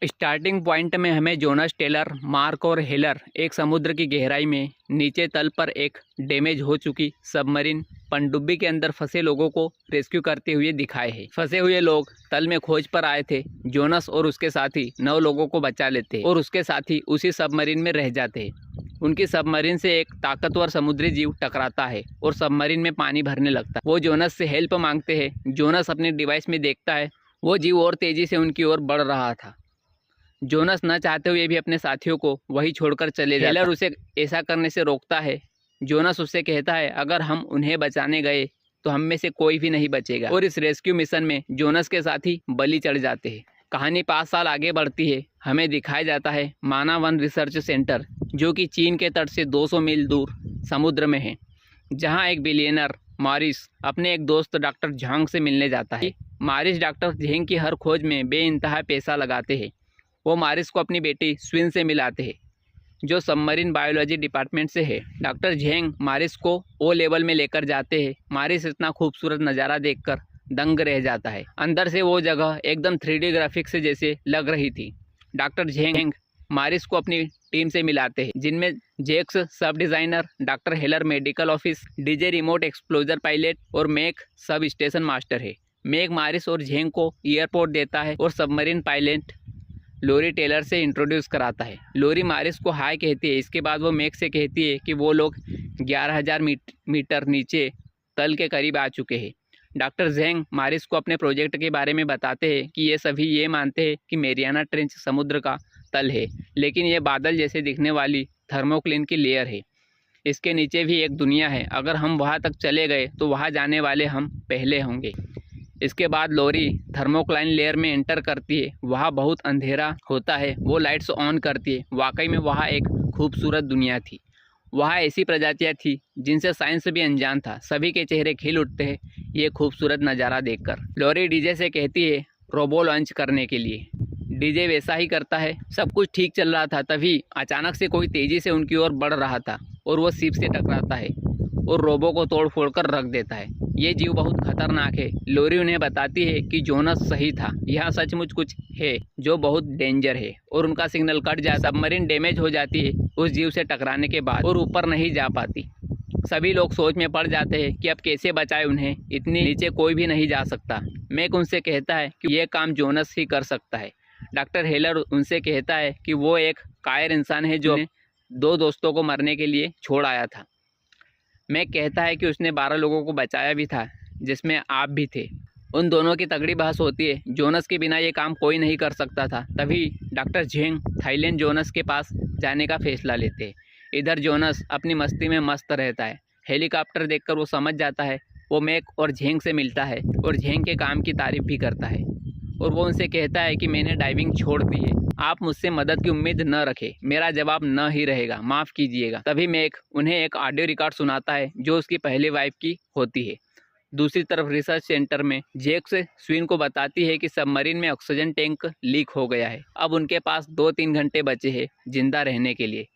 Starting point में हमें Jonas Taylor, mark और हेलर एक समुद्र की गहराई में नीचे तल पर एक डैमेज हो चुकी सबमरीन पनडुब्बी के अंदर फंसे लोगों को रेस्क्यू करते हुए दिखाए हैं। फंसे हुए लोग तल में खोज पर आए थे। जोनास और उसके साथी 9 लोगों को बचा लेते और उसके साथी उसी सबमरीन में रह जाते हैं। उनकी सबमरीन से एक ताकतवर समुद्री जीव टकराता है और सबमरीन में पानी भरने लगता है। वो जोनास से हेल्प मांगते हैं। जोनास अपने डिवाइस में देखता है वो जीव और तेजी से उनकी ओर बढ़ रहा था। जोनास न चाहते हुए भी अपने साथियों को वही छोड़कर चले जाता है। हेलर उसे ऐसा करने से रोकता है। जोनास उससे कहता है अगर हम उन्हें बचाने गए तो हम में से कोई भी नहीं बचेगा और इस रेस्क्यू मिशन में जोनास के साथी बलि चढ़ जाते हैं। कहानी 5 साल आगे बढ़ती है। हमें दिखाया जाता है माना वन रिसर्च सेंटर जो कि चीन के तट से 200 मील दूर समुद्र में है, जहाँ एक बिलियनर मॉरिस अपने एक दोस्त डॉक्टर झांग से मिलने जाता है। मॉरिस डॉक्टर झेंग की हर खोज में बेइंतहा पैसा लगाते हैं। वो मॉरिस को अपनी बेटी स्विन से मिलाते हैं जो सबमरीन बायोलॉजी डिपार्टमेंट से है। डॉक्टर झेंग मॉरिस को ओ लेवल में लेकर जाते हैं। मॉरिस इतना खूबसूरत नज़ारा देखकर दंग रह जाता है। अंदर से वो जगह एकदम 3D ग्राफिक्स से जैसे लग रही थी। डॉक्टर झेंग मॉरिस को अपनी टीम से मिलाते हैं जिनमें जेक्स सब designer, doctor हेलर medical office, DJ remote एक्सप्लोजर pilot और मैक सब स्टेशन मास्टर है। मैक मॉरिस और झेंग को एयरपोर्ट देता है और सबमरीन पायलट लोरी टेलर से इंट्रोड्यूस कराता है। लोरी मॉरिस को हाय कहती है। इसके बाद वो मैक से कहती है कि वो लोग 11,000 मीटर नीचे तल के करीब आ चुके हैं। डॉक्टर झेंग मॉरिस को अपने प्रोजेक्ट के बारे में बताते हैं कि ये सभी ये मानते हैं कि मेरियाना ट्रेंच समुद्र का तल है, लेकिन ये बादल जैसे दिखने वाली थर्मोक्लिन की लेयर है। इसके नीचे भी एक दुनिया है। अगर हम वहाँ तक चले गए तो वहाँ जाने वाले हम पहले होंगे। इसके बाद लोरी थर्मोक्लाइन लेयर में एंटर करती है। वहाँ बहुत अंधेरा होता है। वो लाइट्स ऑन करती है। वाकई में वहाँ एक खूबसूरत दुनिया थी। वहाँ ऐसी प्रजातियाँ थी जिनसे साइंस भी अनजान था। सभी के चेहरे खिल उठते हैं ये खूबसूरत नज़ारा देखकर। लोरी डीजे से कहती है रोबो लॉन्च करने के लिए। डीजे वैसा ही करता है। सब कुछ ठीक चल रहा था, तभी अचानक से कोई तेज़ी से उनकी ओर बढ़ रहा था और वो शिप से टकराता है और रोबो को तोड़ फोड़ कर रख देता है। ये जीव बहुत खतरनाक है। लोरी उन्हें बताती है कि जोनास सही था, यहाँ सचमुच कुछ है जो बहुत डेंजर है और उनका सिग्नल कट जाता। सबमरीन डैमेज हो जाती है उस जीव से टकराने के बाद और ऊपर नहीं जा पाती। सभी लोग सोच में पड़ जाते हैं कि अब कैसे बचाए उन्हें, इतनी नीचे कोई भी नहीं जा सकता। मैक उनसे कहता है कि यह काम जोनास ही कर सकता है। डॉक्टर हेलर उनसे कहता है कि वो एक कायर इंसान है जो 2 दोस्तों को मरने के लिए छोड़ आया था। मैक कहता है कि उसने 12 लोगों को बचाया भी था, जिसमें आप भी थे। उन दोनों की तगड़ी बहस होती है। जोनास के बिना ये काम कोई नहीं कर सकता था। तभी डॉक्टर झेंग थाईलैंड जोनास के पास जाने का फैसला लेते हैं। इधर जोनास अपनी मस्ती में मस्त रहता है। हेलीकॉप्टर देखकर वो समझ जाता है। वो मैक और झेंग से मिलता है और झेंग के काम की तारीफ भी करता है और वो उनसे कहता है कि मैंने डाइविंग छोड़ दी है, आप मुझसे मदद की उम्मीद न रखें। मेरा जवाब न ही रहेगा, माफ़ कीजिएगा। तभी मैक उन्हें एक ऑडियो रिकॉर्ड सुनाता है जो उसकी पहली वाइफ की होती है। दूसरी तरफ रिसर्च सेंटर में जेक्स स्विन को बताती है कि सबमरीन में ऑक्सीजन टैंक लीक हो गया है। अब उनके पास 2-3 घंटे बचे हैं जिंदा रहने के लिए।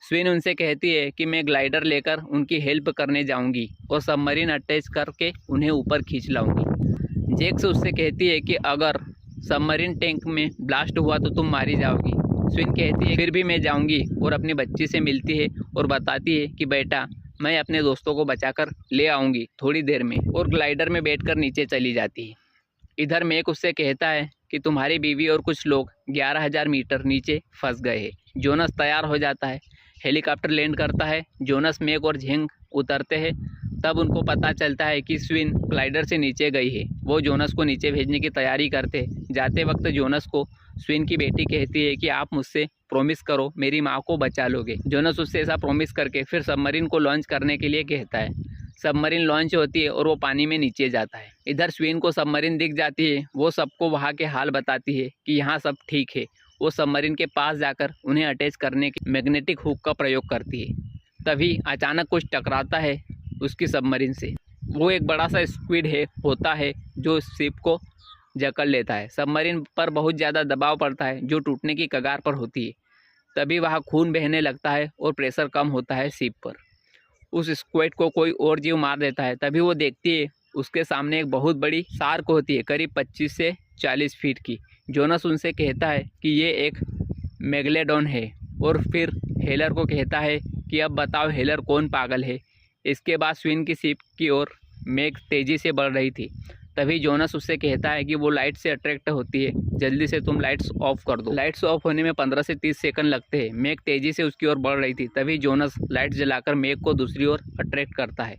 स्विन उनसे कहती है कि मैं ग्लाइडर लेकर उनकी हेल्प करने जाऊंगी और सबमरीन अटैच करके उन्हें ऊपर खींच लाऊंगी। जेक्स उससे कहती है कि अगर सबमरीन टैंक में ब्लास्ट हुआ तो तुम मारी जाओगी। स्विन कहती है फिर भी मैं जाऊंगी और अपनी बच्ची से मिलती है और बताती है कि बेटा मैं अपने दोस्तों को बचाकर ले आऊंगी थोड़ी देर में, और ग्लाइडर में बैठकर नीचे चली जाती है। इधर मैक उससे कहता है कि तुम्हारी बीवी और कुछ लोग 11,000 मीटर नीचे फंस गए हैं। जोनास तैयार हो जाता है। हेलीकॉप्टर लैंड करता है। जोनास, मैक और झेंग उतरते हैं। तब उनको पता चलता है कि स्विन ग्लाइडर से नीचे गई है। वो जोनास को नीचे भेजने की तैयारी करते। जाते वक्त जोनास को स्विन की बेटी कहती है कि आप मुझसे प्रॉमिस करो मेरी माँ को बचा लोगे। जोनास उससे ऐसा प्रॉमिस करके फिर सबमरीन को लॉन्च करने के लिए कहता है। सबमरीन लॉन्च होती है और वो पानी में नीचे जाता है। इधर स्विन को सबमरीन दिख जाती है। वो सबको वहाँ के हाल बताती है कि यहाँ सब ठीक है। वो सबमरीन के पास जाकर उन्हें अटैच करने के मैग्नेटिक हुक का प्रयोग करती है। तभी अचानक कुछ टकराता है उसकी सबमरीन से। वो एक बड़ा सा स्क्विड होता है जो शिप को जकड़ लेता है। सबमरीन पर बहुत ज़्यादा दबाव पड़ता है जो टूटने की कगार पर होती है। तभी वहाँ खून बहने लगता है और प्रेशर कम होता है शिप पर। उस स्क्विड को कोई और जीव मार देता है। तभी वो देखती है उसके सामने एक बहुत बड़ी शार्क होती है, करीब 25 से 40 फीट की, जोनस उनसे कहता है कि ये एक मेगलेडॉन है और फिर हेलर को कहता है कि अब बताओ हेलर कौन पागल है। इसके बाद स्विन की शिप की ओर मेग तेज़ी से बढ़ रही थी। तभी जोनस उससे कहता है कि वो लाइट से अट्रैक्ट होती है, जल्दी से तुम लाइट्स ऑफ कर दो। लाइट्स ऑफ होने में 15 से 30 सेकंड लगते हैं। मेग तेज़ी से उसकी ओर बढ़ रही थी। तभी जोनस लाइट जलाकर मेग को दूसरी ओर अट्रैक्ट करता है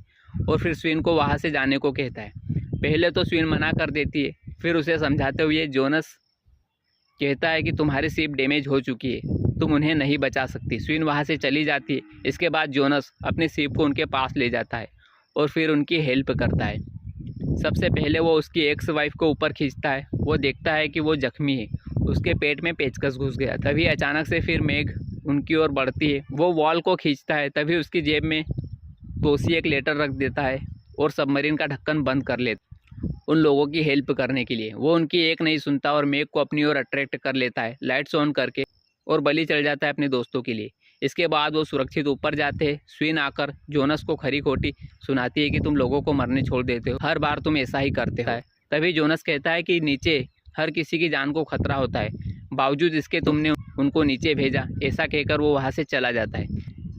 और फिर स्विन को वहाँ से जाने को कहता है। पहले तो स्विन मना कर देती है, फिर उसे समझाते हुए जोनस कहता है कि तुम्हारी शिप डैमेज हो चुकी है, तुम उन्हें नहीं बचा सकती। स्विन वहाँ से चली जाती है। इसके बाद जोनस अपनी शिप को उनके पास ले जाता है और फिर उनकी हेल्प करता है। सबसे पहले वो उसकी एक्स वाइफ को ऊपर खींचता है। वो देखता है कि वो जख्मी है, उसके पेट में पेचकस घुस गया। तभी अचानक से फिर मेग उनकी ओर बढ़ती है। वो वॉल को खींचता है। तभी उसकी जेब में तोसी एक लेटर रख देता है और सबमरीन का ढक्कन बंद कर लेता है उन लोगों की हेल्प करने के लिए। वो उनकी एक नहीं सुनता और मेग को अपनी ओर अट्रैक्ट कर लेता है लाइट्स ऑन करके और बलि चल जाता है अपने दोस्तों के लिए। इसके बाद वो सुरक्षित ऊपर जाते हैं। स्विन आकर जोनस को खरी खोटी सुनाती है कि तुम लोगों को मरने छोड़ देते हो, हर बार तुम ऐसा ही करते हो। तभी जोनस कहता है कि नीचे हर किसी की जान को खतरा होता है, बावजूद इसके तुमने उनको नीचे भेजा। ऐसा कहकर वो वहाँ से चला जाता है।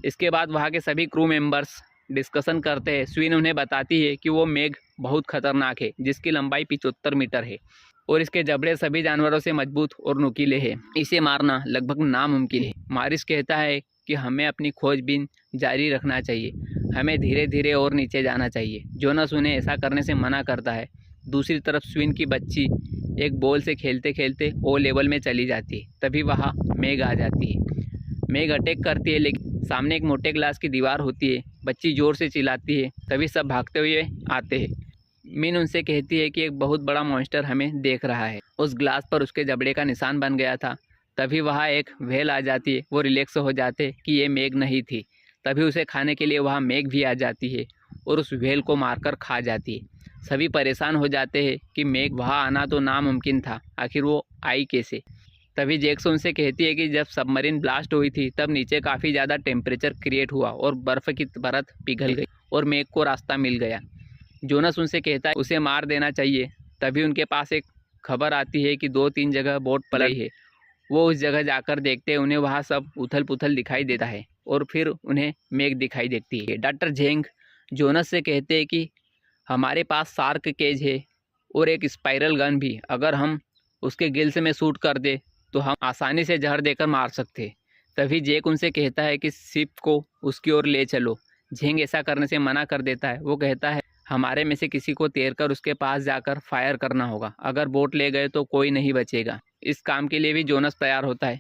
इसके बाद वहाँ के सभी क्रू मेंबर्स डिस्कशन करते हैं। स्विन उन्हें बताती है कि वो मेग बहुत खतरनाक है, जिसकी लंबाई 75 मीटर है और इसके जबड़े सभी जानवरों से मजबूत और नुकीले हैं। इसे मारना लगभग नामुमकिन है। मारिस कहता है कि हमें अपनी खोजबीन जारी रखना चाहिए, हमें धीरे धीरे और नीचे जाना चाहिए। जोनस उन्हें ऐसा करने से मना करता है। दूसरी तरफ स्विन की बच्ची एक बॉल से खेलते खेलते ओ लेवल में चली जाती है। तभी वहाँ मेग आ जाती है। मेग अटैक करती है, लेकिन सामने एक मोटे ग्लास की दीवार होती है। बच्ची जोर से चिल्लाती है। तभी सब भागते हुए आते हैं। मिन उनसे कहती है कि एक बहुत बड़ा मॉन्स्टर हमें देख रहा है। उस ग्लास पर उसके जबड़े का निशान बन गया था। तभी वहाँ एक व्हेल आ जाती है। वो रिलैक्स हो जाते कि ये मेग नहीं थी। तभी उसे खाने के लिए वहाँ मेग भी आ जाती है और उस व्हेल को मारकर खा जाती है। सभी परेशान हो जाते हैं कि मेग वहाँ आना तो नामुमकिन था, आखिर वो आई कैसे। तभी जैक्स उनसे कहती है कि जब सबमरीन ब्लास्ट हुई थी तब नीचे काफ़ी ज़्यादा टेम्परेचर क्रिएट हुआ और बर्फ़ की परत पिघल गई और मेग को रास्ता मिल गया। जोनस उनसे कहता है उसे मार देना चाहिए। तभी उनके पास एक खबर आती है कि 2-3 जगह बोट पलटी है। वो उस जगह जाकर देखते हैं। उन्हें वहाँ सब उथल पुथल दिखाई देता है और फिर उन्हें मेग दिखाई देती है। डॉक्टर झेंग जोनस से कहते हैं कि हमारे पास शार्क केज है और एक स्पाइरल गन भी। अगर हम उसके गिल्स में शूट कर दे तो हम आसानी से जहर देकर मार सकते। तभी जेक उनसे कहता है कि शिप को उसकी ओर ले चलो। झेंग ऐसा करने से मना कर देता है। वो कहता है हमारे में से किसी को तैरकर उसके पास जाकर फायर करना होगा। अगर बोट ले गए तो कोई नहीं बचेगा। इस काम के लिए भी जोनस तैयार होता है।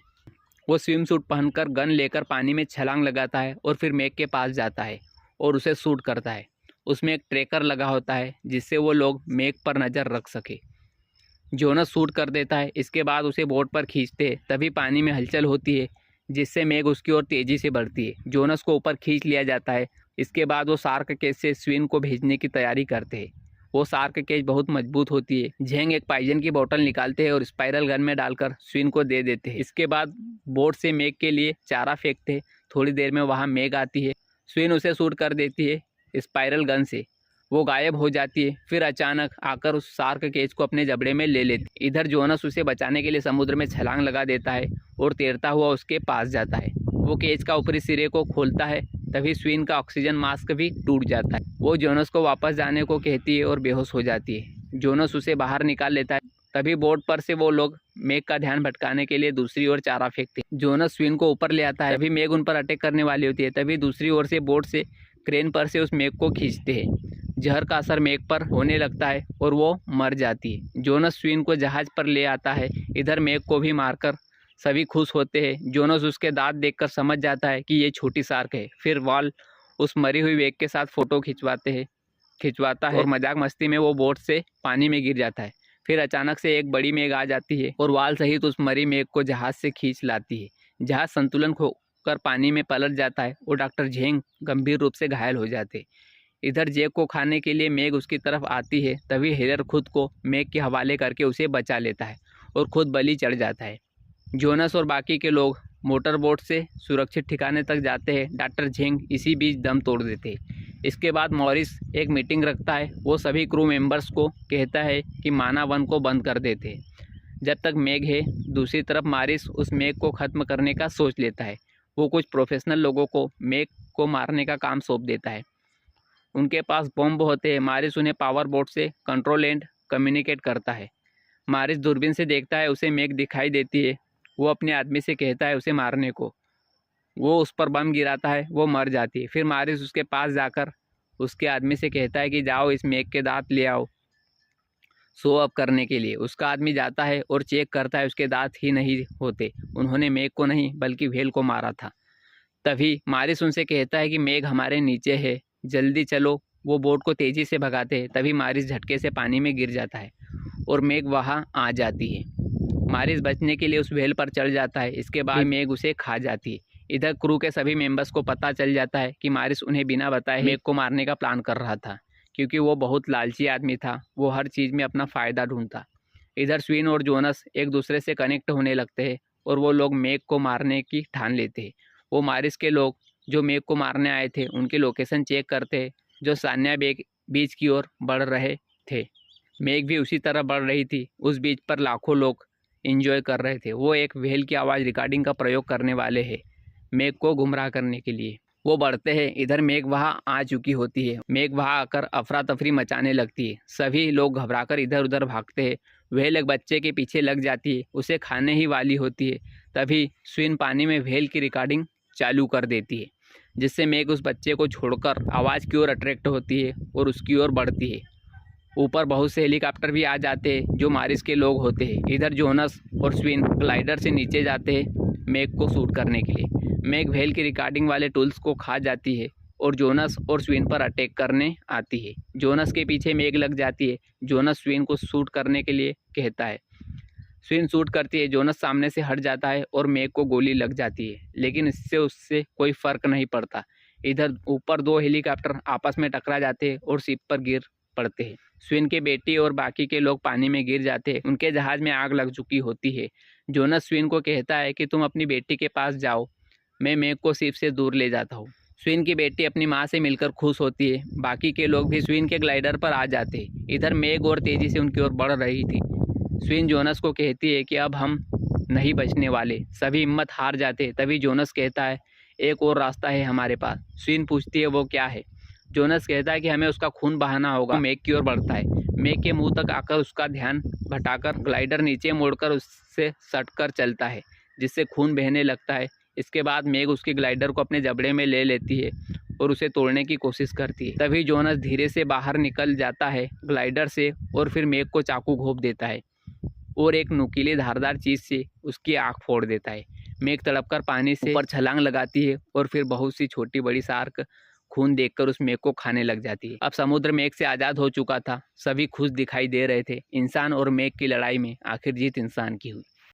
वो स्विम सूट पहनकर गन लेकर पानी में छलांग लगाता है और फिर मेग के पास जाता है और उसे शूट करता है। उसमें एक ट्रैकर लगा होता है जिससे वो लोग मेग पर नज़र रख सके। जोनस शूट कर देता है। इसके बाद उसे बोट पर खींचते हैं। तभी पानी में हलचल होती है जिससे मेग उसकी ओर तेज़ी से बढ़ती है। जोनस को ऊपर खींच लिया जाता है। इसके बाद वो शार्क केज से स्विन को भेजने की तैयारी करते हैं। वो शार्क केज बहुत मजबूत होती है। झेंग एक पॉइजन की बोतल निकालते हैं और स्पाइरल गन में डालकर स्विन को दे देते हैं। इसके बाद बोट से मेग के लिए चारा फेंकते हैं। थोड़ी देर में वहाँ मेग आती है। स्विन उसे शूट कर देती है स्पाइरल गन से। वो गायब हो जाती है। फिर अचानक आकर उस शार्क केज को अपने जबड़े में ले लेती। इधर जोनस उसे बचाने के लिए समुद्र में छलांग लगा देता है और तैरता हुआ उसके पास जाता है। वो केज का ऊपरी सिरे को खोलता है। तभी स्विन का ऑक्सीजन मास्क भी टूट जाता है। वो जोनस को वापस जाने को कहती है और बेहोश हो जाती है। जोनस उसे बाहर निकाल लेता है। तभी बोट पर से वो लोग मेग का ध्यान भटकाने के लिए दूसरी ओर चारा फेंकते हैं। जोनस स्विन को ऊपर ले आता है। तभी मेग उन पर अटैक करने वाली होती है। तभी दूसरी ओर से बोट से क्रेन पर से उस मेग को खींचते हैं। जहर का असर मेग पर होने लगता है और वो मर जाती है। जोनस स्विन को जहाज पर ले आता है। इधर मेग को भी मारकर सभी खुश होते हैं। जोनस उसके दांत देखकर समझ जाता है कि ये छोटी शार्क है। फिर वाल उस मरी हुई मेग के साथ फ़ोटो खिंचवाता है और मजाक मस्ती में वो बोट से पानी में गिर जाता है। फिर अचानक से एक बड़ी मेग आ जाती है और वाल सहित उस मरी मेग को जहाज से खींच लाती है। जहाज संतुलन खोकर पानी में पलट जाता है और डॉक्टर झेंग गंभीर रूप से घायल हो जाते। इधर जेक को खाने के लिए मेग उसकी तरफ आती है। तभी हेलर खुद को मेग के हवाले करके उसे बचा लेता है और खुद बलि चढ़ जाता है। जोनस और बाकी के लोग मोटर बोट से सुरक्षित ठिकाने तक जाते हैं। डॉक्टर झेंग इसी बीच दम तोड़ देते हैं। इसके बाद मॉरिस एक मीटिंग रखता है। वो सभी क्रू मेंबर्स को कहता है कि माना वन को बंद कर देते हैं। जब तक मेघ है, दूसरी तरफ मारिस उस मेघ को ख़त्म करने का सोच लेता है। वो कुछ प्रोफेशनल लोगों को मेघ को मारने का काम सौंप देता है। उनके पास बॉम्ब होते हैं। मारिस उन्हें पावर बोर्ड से कंट्रोल एंड कम्युनिकेट करता है। मारिस दूरबीन से देखता है, उसे मेघ दिखाई देती है। वो अपने आदमी से कहता है उसे मारने को। वो उस पर बम गिराता है, वो मर जाती है। फिर मारिस उसके पास जाकर उसके आदमी से कहता है कि जाओ इस मेघ के दांत ले आओ शो अप करने के लिए। उसका आदमी जाता है और चेक करता है, उसके दांत ही नहीं होते। उन्होंने मेघ को नहीं बल्कि व्हेल को मारा था। तभी मारिस उनसे कहता है कि मेघ हमारे नीचे है, जल्दी चलो। वो बोट को तेज़ी से भगाते हैं। तभी मारिस झटके से पानी में गिर जाता है और मेघ वहाँ आ जाती है। मारिस बचने के लिए उस व्हेल पर चढ़ जाता है। इसके बाद मेघ उसे खा जाती है। इधर क्रू के सभी मेंबर्स को पता चल जाता है कि मारिस उन्हें बिना बताए मेघ को मारने का प्लान कर रहा था, क्योंकि वो बहुत लालची आदमी था। वो हर चीज़ में अपना फ़ायदा ढूंढता। इधर स्विन और जोनस एक दूसरे से कनेक्ट होने लगते हैं और वो लोग मेघ को मारने की ठान लेते हैं। वो मारिस के लोग जो मेघ को मारने आए थे उनकी लोकेशन चेक करते हैं, जो सान्या बीच की ओर बढ़ रहे थे। मेघ भी उसी तरह बढ़ रही थी। उस बीच पर लाखों लोग एंजॉय कर रहे थे। वो एक व्हेल की आवाज़ रिकॉर्डिंग का प्रयोग करने वाले हैं मेघ को गुमराह करने के लिए। वो बढ़ते हैं। इधर मेघ वहाँ आ चुकी होती है। मेघ वहाँ आकर अफरा तफरी मचाने लगती है। सभी लोग घबराकर इधर उधर भागते हैं। व्हेल एक बच्चे के पीछे लग जाती है, उसे खाने ही वाली होती है। तभी स्विन पानी में व्हेल की रिकॉर्डिंग चालू कर देती है, जिससे मेघ उस बच्चे को छोड़कर आवाज़ की ओर अट्रैक्ट होती है और उसकी ओर बढ़ती है। ऊपर बहुत से हेलीकॉप्टर भी आ जाते हैं जो मारिस के लोग होते हैं। इधर जोनस और स्विन ग्लाइडर से नीचे जाते हैं मेघ को शूट करने के लिए। मेघ व्हेल की रिकॉर्डिंग वाले टूल्स को खा जाती है और जोनस और स्विन पर अटैक करने आती है। जोनस के पीछे मेघ लग जाती है। जोनस स्विन को शूट करने के लिए कहता है। स्विन शूट करती है। जोनस सामने से हट जाता है और मेघ को गोली लग जाती है, लेकिन इससे उससे कोई फ़र्क नहीं पड़ता। इधर ऊपर दो हेलीकॉप्टर आपस में टकरा जाते हैं और शिप पर गिर पड़ते हैं। स्विन की बेटी और बाकी के लोग पानी में गिर जाते हैं। उनके जहाज़ में आग लग चुकी होती है। जोनस स्विन को कहता है कि तुम अपनी बेटी के पास जाओ, मैं मेघ को शिप से दूर ले जाता हूँ। स्विन की बेटी अपनी माँ से मिलकर खुश होती है। बाकी के लोग भी स्विन के ग्लाइडर पर आ जाते हैं। इधर मेघ और तेज़ी से उनकी ओर बढ़ रही थी। स्विन जोनस को कहती है कि अब हम नहीं बचने वाले। सभी हिम्मत हार जाते। तभी जोनस कहता है एक और रास्ता है हमारे पास। स्विन पूछती है वो क्या है। जोनस कहता है कि हमें उसका खून बहाना होगा। मेघ की ओर बढ़ता है। मेघ के मुंह तक आकर उसका ध्यान भटाकर ग्लाइडर नीचे मोड़कर उससे सटकर चलता है, जिससे खून बहने लगता है। इसके बाद मेघ उसके ग्लाइडर को अपने जबड़े में ले लेती है और उसे तोड़ने की कोशिश करती है। तभी जोनस धीरे से बाहर निकल जाता है ग्लाइडर से और फिर मेघ को चाकू घोंप देता है और एक नुकीली धारदार चीज़ से उसकी आँख फोड़ देता है। मेघ तड़पकर पानी से ऊपर छलांग लगाती है और फिर बहुत सी छोटी बड़ी शार्क खून देखकर उस मेघ को खाने लग जाती है। अब समुद्र मेघ से आज़ाद हो चुका था। सभी खुश दिखाई दे रहे थे। इंसान और मेघ की लड़ाई में आखिर जीत इंसान की हुई।